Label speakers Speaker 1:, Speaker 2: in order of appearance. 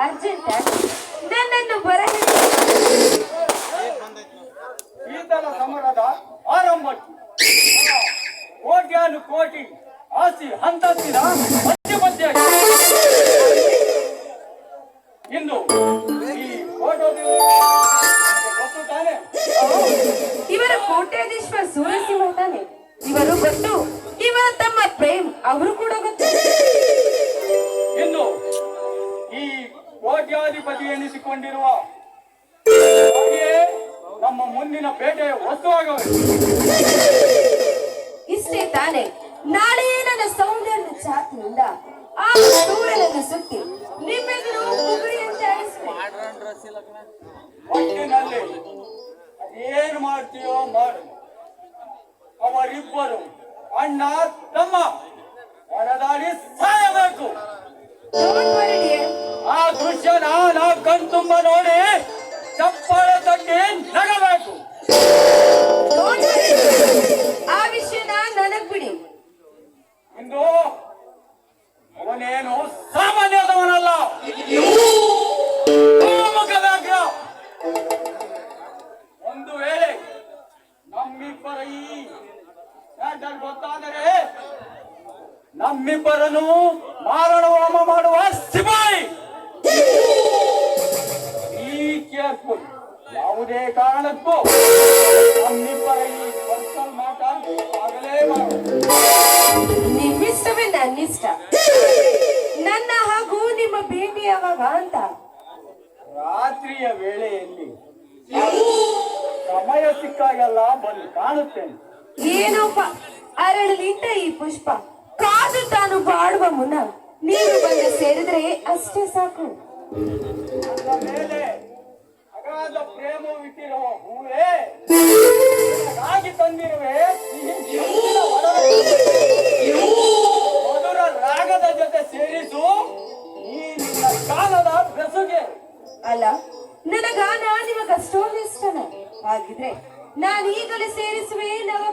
Speaker 1: Urgent ನನ್ನನ್ನು ಬರಲಿ.
Speaker 2: ಈತನ ಸಮರದ ಆರಂಭಕ್ಕೆ ಕೋಟ್ಯಾನು ಕೋಟಿ ಆಸಿ ಹಂತತ್ತಿನ ಮಧ್ಯ ಮಧ್ಯ ಇಂದು ಈ ಫೋಟೋದಲ್ಲಿ ಗೊತ್ತು ತಾನೆ?
Speaker 1: ಇವರ ಕೋಟ್ಯಾಧೀಶ್ವರ ಸೂರ್ಯಸಿಂಹ ತಾನೆ? ಇವರು ಗೊತ್ತು. ಇವರ ತಮ್ಮ ಪ್ರೇಮ್ ಅವರು ಕೂಡ ಗೊತ್ತು.
Speaker 2: ಇಂದು ಈ ಕೋಟ್ಯಾಧಿಪತಿ ಎನಿಸಿಕೊಂಡಿರುವ ನಮ್ಮ ಮುಂದಿನ ಬೇಟೆಯ ವಸ್ತುವಾಗಬೇಕು.
Speaker 1: ಇಷ್ಟೇ ತಾನೆ? ನಾಳೆ ನನ್ನ ಸೌಂದರ್ಯ ಛಾತಿಯಿಂದ ಆ ಸೂರ್ಯನನ್ನು ಸುತ್ತಿ ನಿಮ್ಮೆದುರು ಉಗುರಿಯಂತೆ
Speaker 2: ಒಟ್ಟಿನಲ್ಲಿ ಏನು ಮಾಡ್ತೀಯೋ ಮಾಡು. ಅವರಿಬ್ಬರು ಅಣ್ಣ ತಮ್ಮ ಹೊಡೆದಾಡಿ ಸಾಯಬೇಕು. ಆ ದೃಶ್ಯ ನಾನು ಕಣ್ತುಂಬ ನೋಡಿ ಚಪ್ಪಾಳೆ ತಟ್ಟಿ ನಗಬೇಕು.
Speaker 1: ಆ ವಿಷಯನ ನನಗ್ ಬಿಡಿ.
Speaker 2: ಇಂದು ಅವನೇನು ಸಾಮಾನ್ಯದವನಲ್ಲ, ಮುಖದಾಗ್ರ. ಒಂದು ವೇಳೆ ನಮ್ಮಿಬ್ಬರ ಈ ಗೊತ್ತಾದರೆ ನಮ್ಮಿಬ್ಬರನ್ನು ಮಾರಣ ಹೋಮ ಮಾಡುವ ಸಿಪಾಯಿ. ಈ ಕೇರ್ಫುಲ್. ಯಾವುದೇ ಕಾರಣಕ್ಕೂ ನಮ್ಮಿಬ್ಬರ ಈ ಪರ್ಸನಲ್ ಮ್ಯಾಟರ್ ಆಗಲೇ ಮಾಡು.
Speaker 1: ನಿಮ್ಮಿಷ್ಟವೇ ನನ್ನಿಷ್ಟ. ನನ್ನ ಹಾಗೂ ನಿಮ್ಮ ಭೇಟಿ ಯಾವಾಗ ಅಂತ?
Speaker 2: ರಾತ್ರಿಯ ವೇಳೆಯಲ್ಲಿ ಸಮಯ ಸಿಕ್ಕಾಗೆಲ್ಲ ಬಂದು ಕಾಣುತ್ತೇನೆ.
Speaker 1: ಏನೋಪ್ಪ ಅರಳಲಿಟ್ಟ ಈ ಪುಷ್ಪ ಕಾದು ತಾನು ಬಾಡುವ ಮುನ್ನ ನೀರು ಬಂದು ಸೇರಿದ್ರೆ ಅಷ್ಟೇ ಸಾಕು.
Speaker 2: ನನ್ನ ಮೇಲೆ ಅಗಾಧ ಪ್ರೇಮವಿಟ್ಟಿರುವ ಹೂವೇ, ಹಾಗೆ ತಂದಿರುವೆ ಮಧುರ ರಾಗದ ಜೊತೆ ಸೇರಿಸು ಈ ನಿನ್ನ ಕಾಲದ ಬೆಸುಗೆ.
Speaker 1: ಅಲ್ಲ, ನನ್ನ ಗಾನ ನಿಮಗಷ್ಟೊಂದು ಇಷ್ಟನ? ಹಾಗಿದ್ರೆ ನಾನು ಈಗಲೇ ಸೇರಿಸುವೆ ನವ